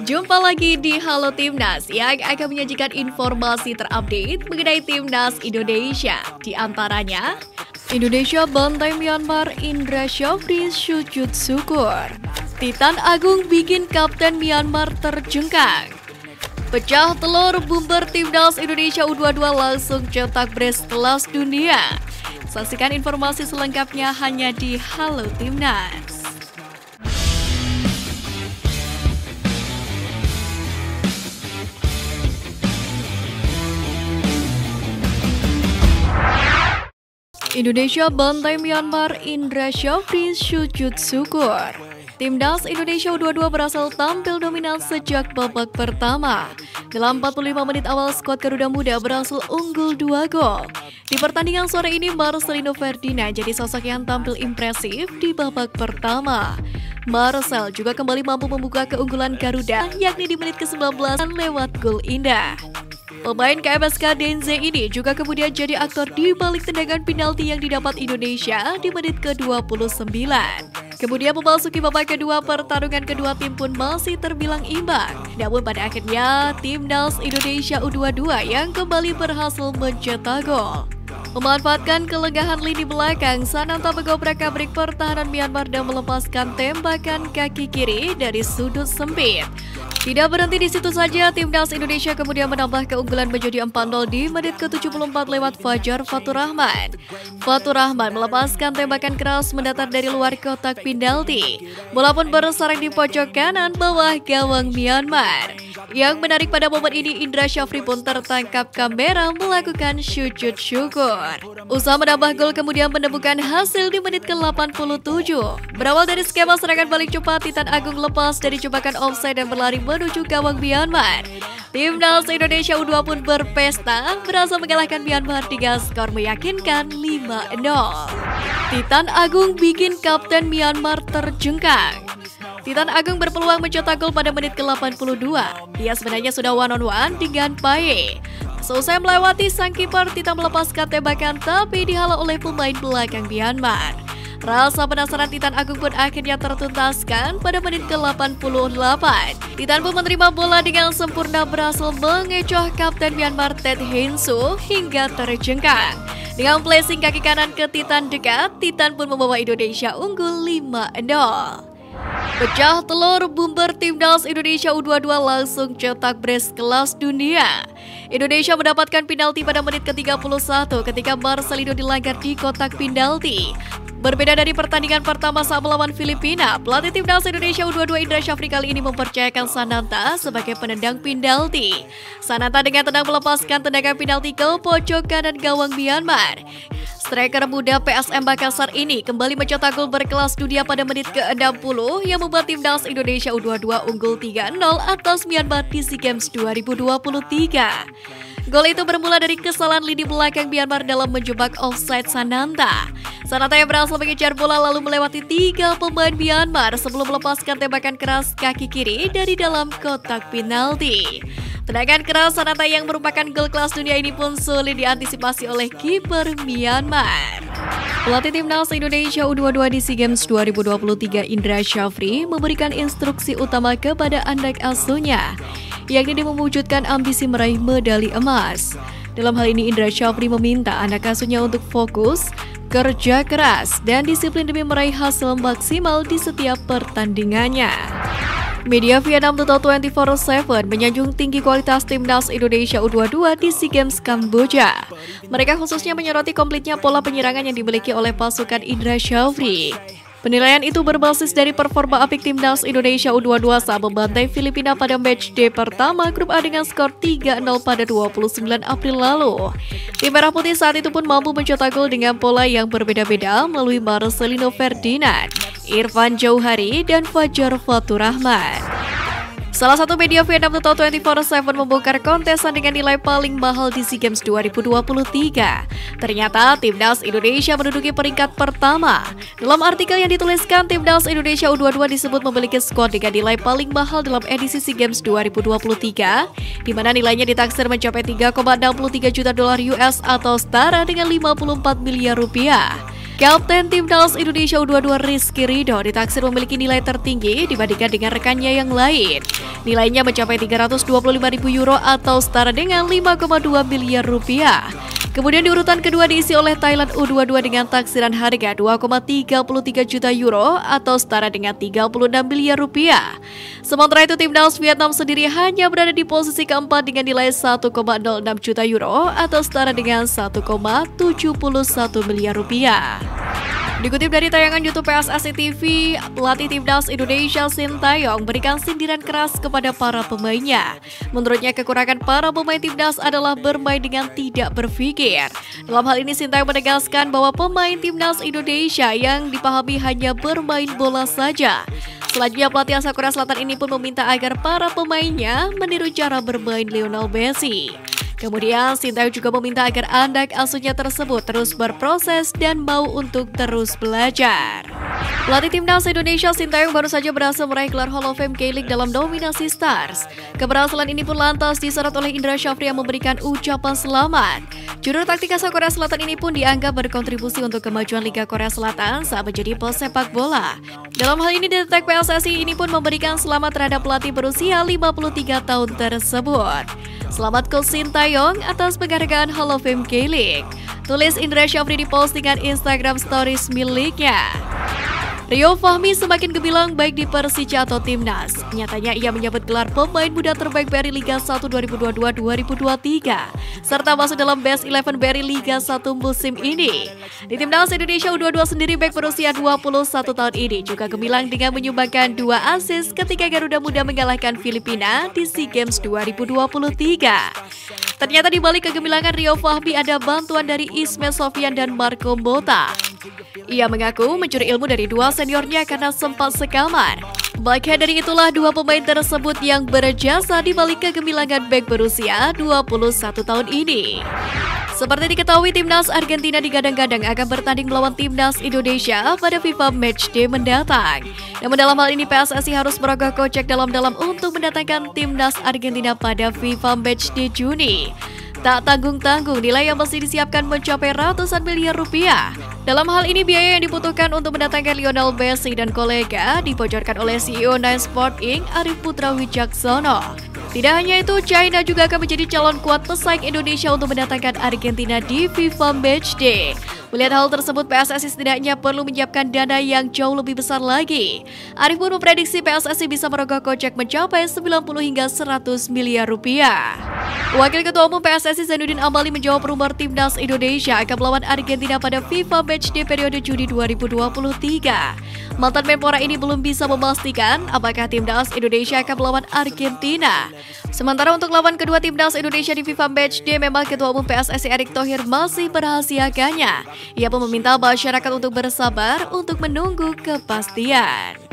Jumpa lagi di Halo Timnas yang akan menyajikan informasi terupdate mengenai Timnas Indonesia. Di antaranya, Indonesia bantai Myanmar, Indra Syafri sujud syukur. Titan Agung bikin Kapten Myanmar terjengkang. Pecah telur bumper Timnas Indonesia U22 langsung cetak brace kelas dunia. Saksikan informasi selengkapnya hanya di Halo Timnas. Indonesia bantai Myanmar, Indra Syafri sujud syukur. Timnas Indonesia U22 berhasil tampil dominan sejak babak pertama. Dalam 45 menit awal, skuad Garuda Muda berhasil unggul 2 gol. Di pertandingan sore ini, Marcelino Ferdinand jadi sosok yang tampil impresif di babak pertama. Marcel juga kembali mampu membuka keunggulan Garuda, yakni di menit ke-19 lewat gol indah. Pemain KMSK Denze ini juga kemudian jadi aktor di balik tendangan penalti yang didapat Indonesia di menit ke-29. Kemudian memasuki babak kedua, pertarungan kedua tim pun masih terbilang imbang. Namun pada akhirnya, Timnas Indonesia U22 yang kembali berhasil mencetak gol. Memanfaatkan kelengahan lini belakang, Sananta mengobrak-abrik pertahanan Myanmar dan melepaskan tembakan kaki kiri dari sudut sempit. Tidak berhenti di situ saja, Timnas Indonesia kemudian menambah keunggulan menjadi 4-0 di menit ke-74 lewat Fajar Fatur Rahman. Fatur Rahman melepaskan tembakan keras mendatar dari luar kotak penalti. Bola pun bersarang di pojok kanan bawah gawang Myanmar. Yang menarik pada momen ini, Indra Syafri pun tertangkap kamera melakukan sujud syukur. Usaha menambah gol kemudian menemukan hasil di menit ke-87. Berawal dari skema serangan balik cepat, Titan Agung lepas dari jebakan offside dan berlari menuju gawang Myanmar. Timnas Indonesia U2 pun berpesta, berhasil mengalahkan Myanmar 3 skor meyakinkan 5-0. Titan Agung bikin Kapten Myanmar terjengkang. Titan Agung berpeluang mencetak gol pada menit ke-82. Ia sebenarnya sudah one-on-one dengan Paye. Selesai melewati sang kiper, Titan melepaskan tembakan tapi dihalau oleh pemain belakang Myanmar. Rasa penasaran Titan Agung pun akhirnya tertuntaskan pada menit ke-88. Titan pun menerima bola dengan sempurna, berhasil mengecoh Kapten Myanmar Ted Heinsu hingga terjengkang. Dengan placing kaki kanan ke Titan dekat, Titan pun membawa Indonesia unggul 5-0. Pecah telur bumper Timnas Indonesia U22 langsung cetak brace kelas dunia. Indonesia mendapatkan penalti pada menit ke-31 ketika Marcelino dilanggar di kotak penalti. Berbeda dari pertandingan pertama saat melawan Filipina, pelatih Timnas Indonesia U22 Indra Syafri kali ini mempercayakan Sananta sebagai penendang penalti. Sananta dengan tenang melepaskan tendangan penalti ke pojok kanan gawang Myanmar. Striker muda PSM Makassar ini kembali mencetak gol berkelas dunia pada menit ke-60 yang membuat Timnas Indonesia U22 unggul 3-0 atas Myanmar di SEA Games 2023. Gol itu bermula dari kesalahan lini belakang Myanmar dalam menjebak offside Sananta. Sananta yang berhasil mengejar bola lalu melewati 3 pemain Myanmar sebelum melepaskan tembakan keras kaki kiri dari dalam kotak penalti. Tendangan keras Sananta yang merupakan gol kelas dunia ini pun sulit diantisipasi oleh kiper Myanmar. Pelatih Timnas Indonesia U22 di SEA Games 2023 Indra Syafri memberikan instruksi utama kepada anak asuhnya, yakni mewujudkan ambisi meraih medali emas. Dalam hal ini Indra Syafri meminta anak asuhnya untuk fokus, kerja keras, dan disiplin demi meraih hasil maksimal di setiap pertandingannya. Media Vietnam Total 24/7 menyanjung tinggi kualitas Timnas Indonesia U22 di SEA Games Kamboja. Mereka khususnya menyoroti komplitnya pola penyerangan yang dimiliki oleh pasukan Indra Syafri. Penilaian itu berbasis dari performa apik Timnas Indonesia U22 saat membantai Filipina pada matchday pertama grup A dengan skor 3-0 pada 29 April lalu. Tim Merah Putih saat itu pun mampu mencetak gol dengan pola yang berbeda-beda melalui Marcelino Ferdinand, Irfan Jauhari, dan Fajar Fatur Rahman. Salah satu media Vietnam Total 24/7 membongkar kontesan dengan nilai paling mahal di SEA Games 2023. Ternyata Timnas Indonesia menduduki peringkat pertama. Dalam artikel yang dituliskan, Timnas Indonesia U22 disebut memiliki skuad dengan nilai paling mahal dalam edisi SEA Games 2023, di mana nilainya ditaksir mencapai 3,63 juta dolar US atau setara dengan 54 miliar rupiah. Kapten Timnas Indonesia U22 Rizky Ridho ditaksir memiliki nilai tertinggi dibandingkan dengan rekannya yang lain. Nilainya mencapai 325.000 euro atau setara dengan 5,2 miliar rupiah. Kemudian di urutan kedua diisi oleh Thailand U22 dengan taksiran harga 2,33 juta euro atau setara dengan 36 miliar rupiah. Sementara itu Timnas Vietnam sendiri hanya berada di posisi keempat dengan nilai 1,06 juta euro atau setara dengan 1,71 miliar rupiah. Dikutip dari tayangan YouTube PSSI TV, pelatih Timnas Indonesia Sintayong berikan sindiran keras kepada para pemainnya. Menurutnya kekurangan para pemain Timnas adalah bermain dengan tidak berpikir. Dalam hal ini Sintayong menegaskan bahwa pemain Timnas Indonesia yang dipahami hanya bermain bola saja. Selanjutnya pelatih asal Korea Selatan ini pun meminta agar para pemainnya meniru cara bermain Lionel Messi. Kemudian Sintayong juga meminta agar anak asuhnya tersebut terus berproses dan mau untuk terus belajar. Pelatih Timnas Indonesia Sintayong baru saja berhasil meraih gelar Hall of Fame K-League dalam dominasi Stars. Keberhasilan ini pun lantas disorot oleh Indra Syafri yang memberikan ucapan selamat. Juru taktik asal Korea Selatan ini pun dianggap berkontribusi untuk kemajuan Liga Korea Selatan saat menjadi pesepak bola. Dalam hal ini Detek PSSI ini pun memberikan selamat terhadap pelatih berusia 53 tahun tersebut. Selamat Coach Sintayong atas penghargaan Hall of Fame K-League. Tulis Indra Syafri di postingan Instagram Stories miliknya. Rio Fahmi semakin gemilang baik di Persija atau Timnas. Nyatanya ia menyebut gelar pemain muda terbaik BRI Liga 1 2022-2023 serta masuk dalam Best 11 BRI Liga 1 musim ini. Di Timnas Indonesia U22 sendiri bek berusia 21 tahun ini juga gemilang dengan menyumbangkan 2 assist ketika Garuda Muda mengalahkan Filipina di SEA Games 2023. Ternyata di balik kegemilangan Rio Fahmi ada bantuan dari Ismail Sofyan dan Marco Bota. Ia mengaku mencuri ilmu dari dua seniornya karena sempat sekamar. Maka dari itulah dua pemain tersebut yang berjasa di balik kegemilangan bek berusia 21 tahun ini. Seperti diketahui, Timnas Argentina digadang-gadang akan bertanding melawan Timnas Indonesia pada FIFA Matchday mendatang. Namun dalam hal ini PSSI harus merogoh kocek dalam-dalam untuk mendatangkan Timnas Argentina pada FIFA Matchday Juni. Tak tanggung-tanggung, nilai yang mesti disiapkan mencapai ratusan miliar rupiah. Dalam hal ini, biaya yang dibutuhkan untuk mendatangkan Lionel Messi dan kolega dibocorkan oleh CEO Nine Sport Inc. Arif Putra Wicaksono. Tidak hanya itu, China juga akan menjadi calon kuat pesaing Indonesia untuk mendatangkan Argentina di FIFA Matchday. Melihat hal tersebut, PSSI setidaknya perlu menyiapkan dana yang jauh lebih besar lagi. Arif pun memprediksi PSSI bisa merogoh kocek mencapai 90 hingga 100 miliar rupiah. Wakil Ketua Umum PSSI Zainuddin Amali menjawab rumor Timnas Indonesia akan melawan Argentina pada FIFA Matchday periode Juni 2023. Mantan Menpora ini belum bisa memastikan apakah Timnas Indonesia akan melawan Argentina. Sementara untuk lawan kedua Timnas Indonesia di FIFA Matchday, memang Ketua Umum PSSI Erick Thohir masih merahasiakannya. Ia pun meminta masyarakat untuk bersabar untuk menunggu kepastian.